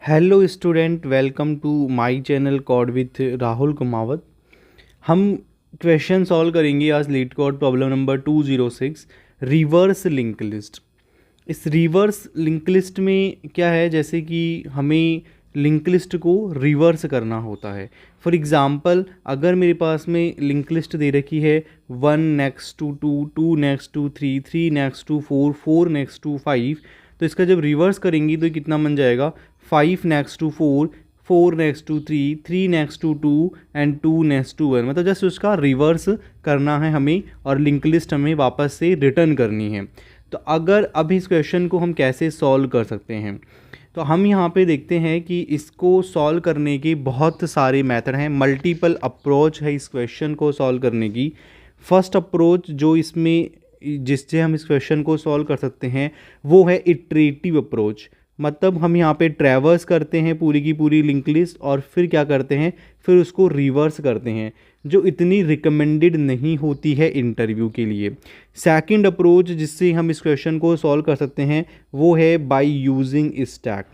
Hello student, welcome to my channel code with Rahul Kumawat. हम question solve करेंगे आज LeetCode problem number 206 reverse link list. इस reverse link list में क्या है, जैसे कि हमें लिंक लिस्ट को रिवर्स करना होता है। फॉर एग्ज़ाम्पल, अगर मेरे पास में लिंक लिस्ट दे रखी है 1 next to 2, 2 next to 3, 3 next to 4, 4 next to 5, तो इसका जब रिवर्स करेंगी तो कितना बन जाएगा 5 next to 4, 4 next to 3, 3 next to 2 and 2 next to 1। मतलब जस्ट उसका रिवर्स करना है हमें और लिंक लिस्ट हमें वापस से रिटर्न करनी है। तो अगर अब इस क्वेश्चन को हम कैसे सॉल्व कर सकते हैं, तो हम यहाँ पे देखते हैं कि इसको सॉल्व करने के बहुत सारे मेथड हैं, मल्टीपल अप्रोच है इस क्वेश्चन को सॉल्व करने की। फर्स्ट अप्रोच जो इसमें जिससे हम इस क्वेश्चन को सॉल्व कर सकते हैं वो है इटरेटिव अप्रोच। मतलब हम यहाँ पे ट्रैवर्स करते हैं पूरी की पूरी लिंक लिस्ट और फिर क्या करते हैं, फिर उसको रिवर्स करते हैं, जो इतनी रिकमेंडेड नहीं होती है इंटरव्यू के लिए। सेकंड अप्रोच जिससे हम इस क्वेश्चन को सॉल्व कर सकते हैं वो है by using stack.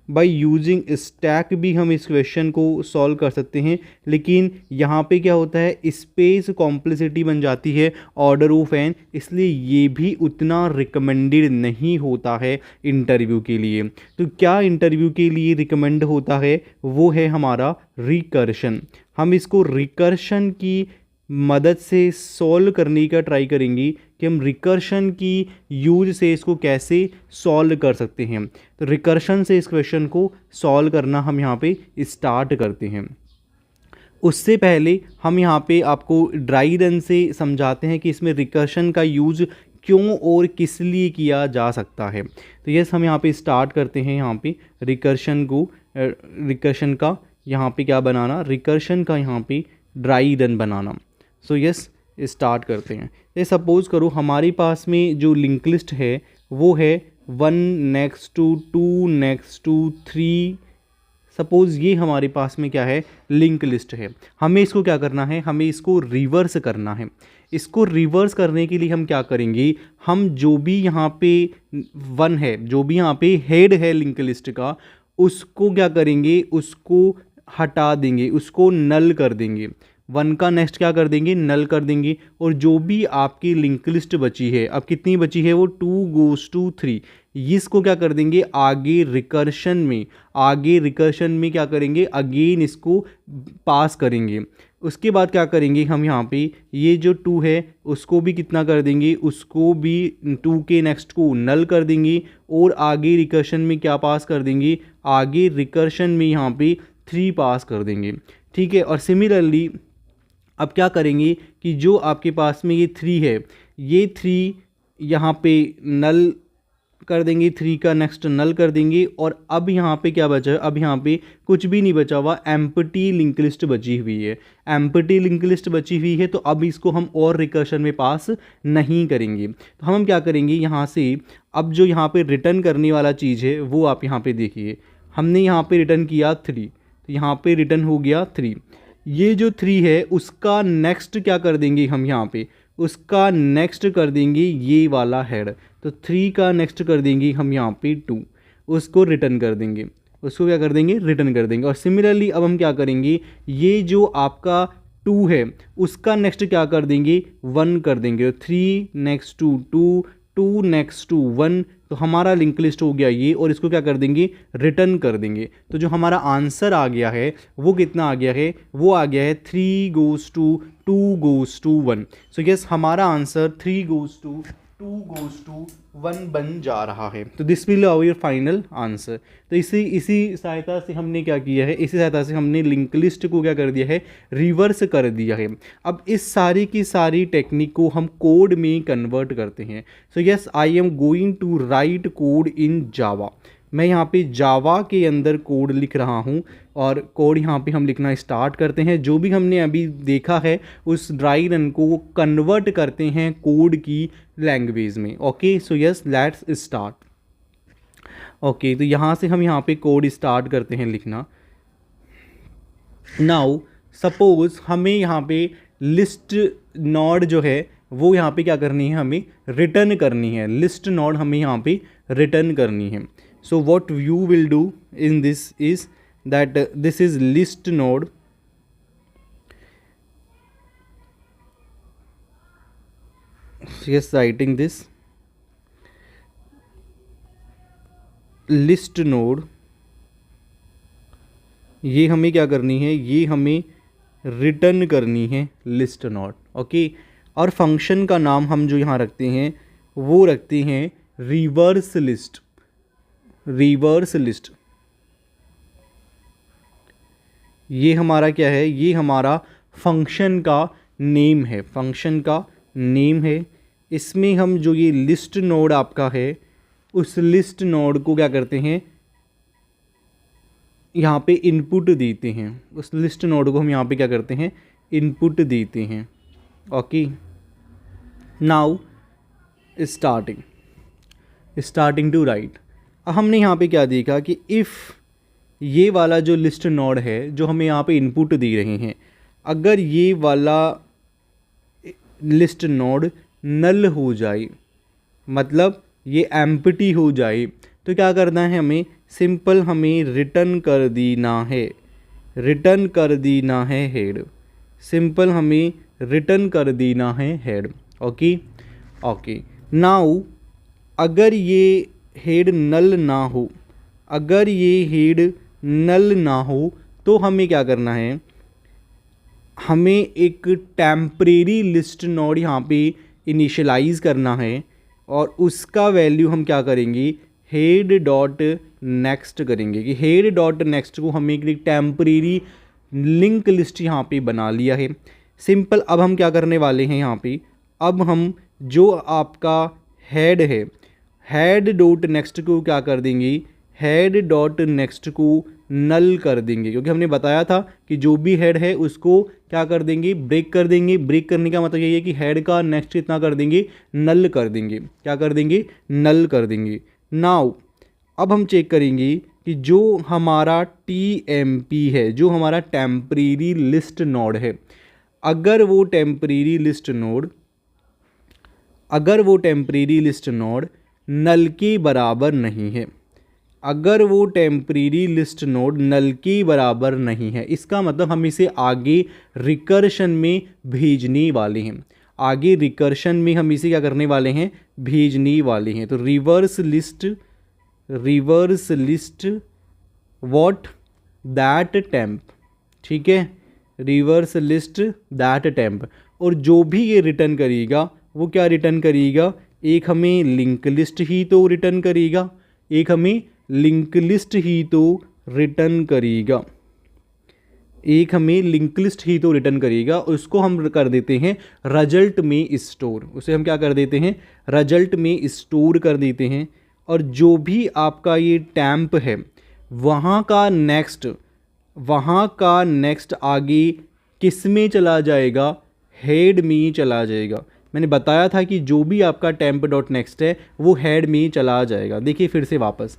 By using stack भी हम इस क्वेश्चन को सॉल्व कर सकते हैं, लेकिन यहाँ पे क्या होता है, स्पेस कॉम्प्लेक्सिटी बन जाती है ऑर्डर ऑफ एन, इसलिए ये भी उतना रिकमेंडेड नहीं होता है इंटरव्यू के लिए। तो क्या इंटरव्यू के लिए रिकमेंड होता है वो है हमारा रिकर्शन। हम इसको रिकर्शन की मदद से सॉल्व करने का ट्राई करेंगे कि हम रिकर्शन की यूज से इसको कैसे सॉल्व कर सकते हैं। तो रिकर्शन से इस क्वेश्चन को सॉल्व करना हम यहाँ पे स्टार्ट करते हैं। उससे पहले हम यहाँ पे आपको ड्राई रन से समझाते हैं कि इसमें रिकर्शन का यूज क्यों और किस लिए किया जा सकता है। तो यस, हम यहाँ पे स्टार्ट करते हैं यहाँ पे रिकर्शन को, रिकर्शन का यहाँ पे क्या बनाना, रिकर्शन का यहाँ पे ड्राई रन बनाना। सो यस, स्टार्ट करते हैं। ये सपोज़ करो हमारे पास में जो लिंक लिस्ट है वो है 1 next to 2 next to 3। Suppose ये हमारे पास में क्या है, लिंक लिस्ट है। हमें इसको क्या करना है, हमें इसको रिवर्स करना है। इसको रिवर्स करने के लिए हम क्या करेंगे, हम जो भी यहाँ पे 1 है, जो भी यहाँ पे हेड है लिंक लिस्ट का, उसको क्या करेंगे, उसको हटा देंगे, उसको नल कर देंगे। 1 का नेक्स्ट क्या कर देंगे, नल कर देंगे। और जो भी आपकी लिंक लिस्ट बची है, अब कितनी बची है, वो 2 गोज़ टू 3, इसको क्या कर देंगे आगे रिकर्शन में क्या करेंगे, अगेन इसको पास करेंगे। उसके बाद क्या करेंगे हम यहाँ पे, ये जो 2 है उसको भी कितना कर देंगे, उसको भी 2 के नेक्स्ट को नल कर देंगे और आगे रिकर्शन में क्या पास कर देंगे, आगे रिकर्शन में यहाँ पे 3 पास कर देंगे। ठीक है। और सिमिलरली अब क्या करेंगे कि जो आपके पास में ये 3 है, ये 3 यहाँ पे नल कर देंगे, 3 का नेक्स्ट नल कर देंगे। और अब यहाँ पे क्या बचा है, अब यहाँ पे कुछ भी नहीं बचा हुआ, एम्प्टी लिंक लिस्ट बची हुई है। एम्प्टी लिंक लिस्ट बची हुई है, तो अब इसको हम और रिकर्शन में पास नहीं करेंगे। तो हम क्या करेंगे यहाँ से, अब जो यहाँ पे रिटर्न करने वाला चीज़ है वो आप यहाँ पे देखिए, हमने यहाँ पे रिटर्न किया 3, तो यहाँ पे रिटर्न हो गया 3। ये जो 3 है उसका नेक्स्ट क्या कर देंगे हम यहाँ पे, उसका नेक्स्ट कर देंगे ये वाला हेड। तो 3 का नेक्स्ट कर देंगे हम यहाँ पे 2, उसको रिटर्न कर देंगे, उसको क्या कर देंगे, रिटर्न कर देंगे। और सिमिलरली अब हम क्या करेंगे, ये जो आपका 2 है उसका नेक्स्ट क्या कर देंगे, 1 कर देंगे। 3 नेक्स्ट टू 2, 2 नेक्स्ट टू 1, तो हमारा लिंक लिस्ट हो गया ये, और इसको क्या कर देंगे, रिटर्न कर देंगे। तो जो हमारा आंसर आ गया है वो कितना आ गया है, वो आ गया है 3 goes to 2 goes to 1। So yes, हमारा answer 3 goes to 2 goes to 1 बन जा रहा है। तो this will our your final answer. तो इसी सहायता से हमने क्या किया है, इसी सहायता से हमने लिंक लिस्ट को क्या कर दिया है, रिवर्स कर दिया है। अब इस सारी की सारी टेक्निक को हम कोड में कन्वर्ट करते हैं। So yes, I am going to write code in Java. मैं यहाँ पे जावा के अंदर कोड लिख रहा हूँ और कोड यहाँ पे हम लिखना स्टार्ट करते हैं। जो भी हमने अभी देखा है उस ड्राई रन को कन्वर्ट करते हैं कोड की लैंग्वेज में। Okay, so yes, let's start. Okay, तो यहाँ से हम यहाँ पे कोड स्टार्ट करते हैं लिखना। नाउ सपोज हमें यहाँ पे लिस्ट नोड जो है वो यहाँ पे क्या करनी है, हमें रिटर्न करनी है। लिस्ट नोड हमें यहाँ पे रिटर्न करनी है। So what you will do in this is that this is list node. Yes, writing this list node, ये हमें क्या करनी है, ये हमें रिटर्न करनी है लिस्ट नोड, ओके। और फंक्शन का नाम हम जो यहाँ रखते हैं वो रखते हैं रिवर्स लिस्ट। रिवर्स लिस्ट ये हमारा क्या है, ये हमारा फंक्शन का नेम है, फंक्शन का नेम है। इसमें हम जो ये लिस्ट नोड आपका है उस लिस्ट नोड को क्या करते हैं, यहाँ पे इनपुट देते हैं। उस लिस्ट नोड को हम यहाँ पे क्या करते हैं, इनपुट देते हैं, okay. Now starting to write. हमने यहाँ पे क्या देखा कि इफ़ ये वाला जो लिस्ट नोड है जो हमें यहाँ पे इनपुट दे रहे हैं, अगर ये वाला लिस्ट नोड नल हो जाए, मतलब ये एम्प्टी हो जाए, तो क्या करना है हमें, सिंपल हमें रिटर्न कर देना है, रिटर्न कर देना है हेड। सिंपल हमें रिटर्न कर देना है हेड, ओके ओके। नाउ अगर ये हेड नल ना हो, अगर ये हेड नल ना हो तो हमें क्या करना है, हमें एक टेम्परेरी लिस्ट नोड यहाँ पे इनिशियलाइज़ करना है और उसका वैल्यू हम क्या करेंगे, हेड डॉट नेक्स्ट करेंगे। कि हेड डॉट नेक्स्ट को हमें एक टेम्परेरी लिंक लिस्ट यहाँ पे बना लिया है। सिंपल अब हम क्या करने वाले हैं यहाँ पे, अब हम जो आपका हेड है, हेड डॉट नेक्स्ट को क्या कर देंगे, हेड डॉट नेक्स्ट को नल कर देंगे। क्योंकि हमने बताया था कि जो भी हेड है उसको क्या कर देंगे, ब्रेक कर देंगे। ब्रेक करने का मतलब यही है कि हेड का नेक्स्ट कितना कर देंगे, नल कर देंगे। क्या कर देंगे, नल कर देंगे। नाउ अब हम चेक करेंगे कि जो हमारा TMP है, जो हमारा टेम्परेरी लिस्ट नोड है, अगर वो टेम्परेरी लिस्ट नोड, अगर वो टेम्परेरी लिस्ट नोड नल के बराबर नहीं है, अगर वो टेम्परेरी लिस्ट नोड नल के बराबर नहीं है, इसका मतलब हम इसे आगे रिकर्शन में भेजने वाले हैं। आगे रिकर्शन में हम इसे क्या करने वाले हैं, भेजने वाले हैं। तो reverse list what that temp, ठीक है, रिवर्स लिस्ट दैट टेम्प। और जो भी ये रिटर्न करेगा वो क्या रिटर्न करेगा, एक हमें लिंक लिस्ट ही तो रिटर्न करेगा, एक हमें लिंक लिस्ट ही तो रिटर्न करेगा, एक हमें लिंक लिस्ट ही तो रिटर्न करेगा। उसको हम कर देते हैं रिजल्ट में स्टोर, उसे हम क्या कर देते हैं, रिजल्ट में स्टोर कर देते हैं। और जो भी आपका ये टैम्प है वहाँ का नेक्स्ट आगे किस में चला जाएगा, हेड में चला जाएगा। मैंने बताया था कि जो भी आपका टेम्प डॉट नेक्स्ट है वो हेड में चला जाएगा। देखिए फिर से वापस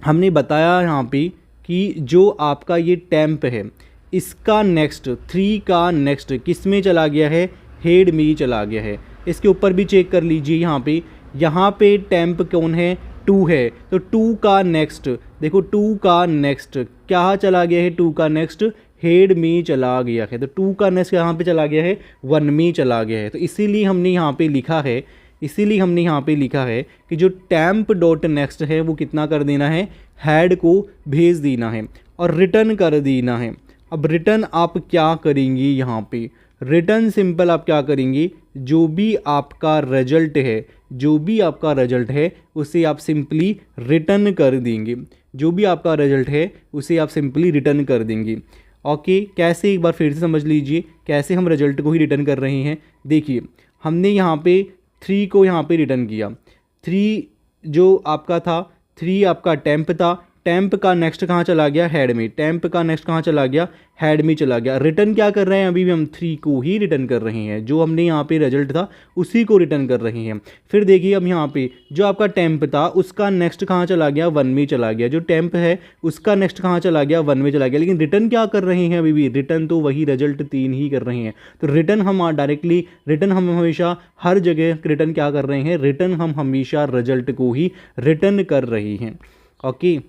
हमने बताया यहाँ पे कि जो आपका ये टेम्प है इसका नेक्स्ट 3 का नेक्स्ट किस में चला गया है, हेड में ही चला गया है। इसके ऊपर भी चेक कर लीजिए, यहाँ पे टेम्प कौन है, 2 है, तो 2 का नेक्स्ट देखो, 2 का नेक्स्ट क्या चला गया है, 2 का नेक्स्ट हेड में चला गया है। तो 2 का नेक्स्ट यहाँ पे चला गया है, 1 में चला गया है। तो इसीलिए हमने यहाँ पे लिखा है, कि जो टैम्प डॉट नेक्स्ट है वो कितना कर देना है, हेड को भेज देना है और रिटर्न कर देना है। अब रिटर्न आप क्या करेंगे, यहाँ पे रिटर्न सिंपल आप क्या करेंगे, जो भी आपका रिजल्ट है उसे आप सिंपली रिटर्न कर देंगे, जो भी आपका रिजल्ट है उसे आप सिंपली रिटर्न कर देंगे। ओके, कैसे, एक बार फिर से समझ लीजिए कैसे हम रिजल्ट को ही रिटर्न कर रहे हैं। देखिए हमने यहाँ पे 3 को यहाँ पे रिटर्न किया, 3 जो आपका था, 3 आपका टेम्प था, टेम्प का नेक्स्ट कहाँ चला गया, हेड में, टेम्प का नेक्स्ट कहाँ चला गया, हेड में चला गया। रिटर्न क्या कर रहे हैं, अभी भी हम 3 को ही रिटर्न कर रहे हैं, जो हमने यहाँ पे रिजल्ट था उसी को रिटर्न कर रहे हैं। फिर देखिए अब यहाँ पे जो आपका टेम्प था उसका नेक्स्ट कहाँ चला गया, 1 में चला गया, जो टेम्प है उसका नेक्स्ट कहाँ चला गया, 1 में चला गया। लेकिन रिटर्न क्या कर रहे हैं, अभी भी रिटर्न तो वही रिजल्ट 3 ही कर रहे हैं। तो रिटर्न हम डायरेक्टली, रिटर्न हम हमेशा हर जगह रिटर्न क्या कर रहे हैं, रिटर्न हम हमेशा रिजल्ट को ही रिटर्न कर रहे हैं। Okay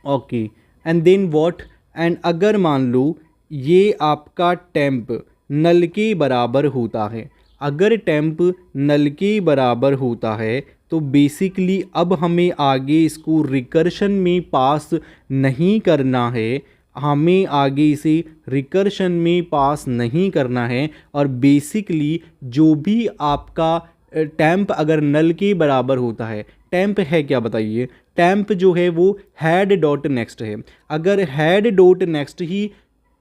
okay and then what, and अगर मान लो ये आपका टेम्प नल के बराबर होता है, अगर टेम्प नल के बराबर होता है तो बेसिकली अब हमें आगे इसको रिकर्शन में पास नहीं करना है, हमें आगे इसे रिकर्शन में पास नहीं करना है। और बेसिकली जो भी आपका टेम्प अगर नल के बराबर होता है, टेम्प है क्या बताइए, टेम्प जो है वो हेड डॉट नेक्स्ट है। अगर हेड डॉट नेक्स्ट ही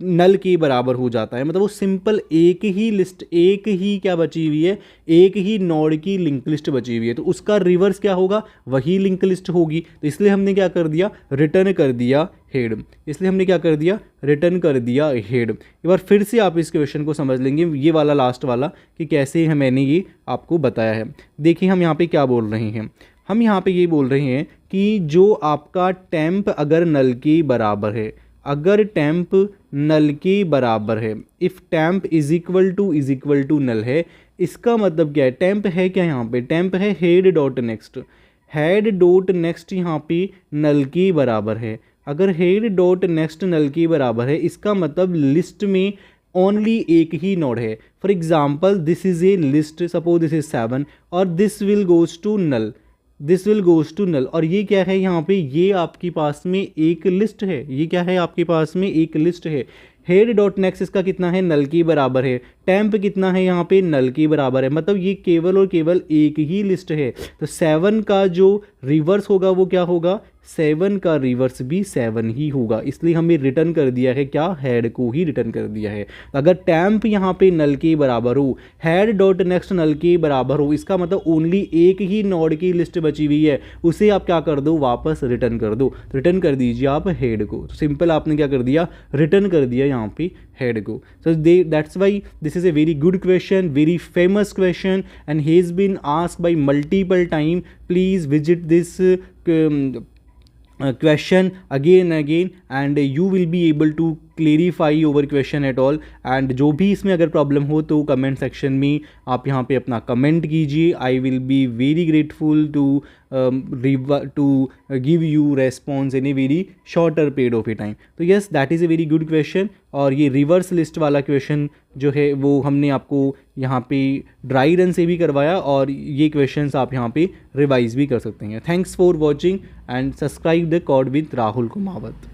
नल के बराबर हो जाता है, मतलब वो सिंपल एक ही लिस्ट, एक ही क्या बची हुई है, एक ही नोड की लिंक लिस्ट बची हुई है, तो उसका रिवर्स क्या होगा, वही लिंक लिस्ट होगी। तो इसलिए हमने क्या कर दिया, रिटर्न कर दिया हेड, इसलिए हमने क्या कर दिया, रिटर्न कर दिया हेड। एक बार फिर से आप इस क्वेश्चन को समझ लेंगे, ये वाला लास्ट वाला, कि कैसे मैंने ये आपको बताया है। देखिए हम यहाँ पे क्या बोल रहे हैं, हम यहाँ पे ये बोल रहे हैं कि जो आपका टेम्प अगर नल के बराबर है, अगर टेम्प नल के बराबर है, if temp is equal to null है, इसका मतलब क्या है, टेम्प है क्या यहाँ पे, टेम्प है head dot next, head dot next यहाँ पे नल के बराबर है। अगर हेड डॉट नेक्स्ट नल के बराबर है, इसका मतलब लिस्ट में ओनली एक ही नोड है। For example this is a list, suppose this is 7 और this will goes to null, this will goes to null. और ये क्या है यहाँ पे, ये आपके पास में एक लिस्ट है, ये क्या है आपके पास में एक लिस्ट है। हेड डॉट नेक्स्ट इसका कितना है, नल के बराबर है, टेम्प कितना है यहाँ पे, नल के बराबर है, मतलब ये केवल और केवल एक ही लिस्ट है। तो 7 का जो रिवर्स होगा वो क्या होगा, 7 का रिवर्स भी 7 ही होगा। इसलिए हमें रिटर्न कर दिया है क्या, हेड को ही रिटर्न कर दिया है। अगर टेम्प यहाँ पे नल के बराबर हो, हेड डॉट नेक्स्ट नल के बराबर हो, इसका मतलब ओनली एक ही नोड की लिस्ट बची हुई है, उसे आप क्या कर दो, वापस रिटर्न कर दो, रिटर्न कर दीजिए आप हेड को। तो सिंपल आपने क्या कर दिया, रिटर्न कर दिया यहाँ पे हेड को। So that's why this is a very good question, very famous question, and he has been asked by multiple time. Please visit this question again and again, and you will be able to clarify your question at all. and जो भी इसमें अगर problem हो तो comment section में आप यहाँ पे अपना कमेंट कीजिए, I will be very grateful to give you response in a very shorter period of a time. तो yes, that is a very good question. और ये रिवर्स लिस्ट वाला क्वेश्चन जो है वो हमने आपको यहाँ पे ड्राई रन से भी करवाया, और ये क्वेश्चंस आप यहाँ पे रिवाइज भी कर सकते हैं। Thanks for watching and subscribe the code with Rahul Kumawat.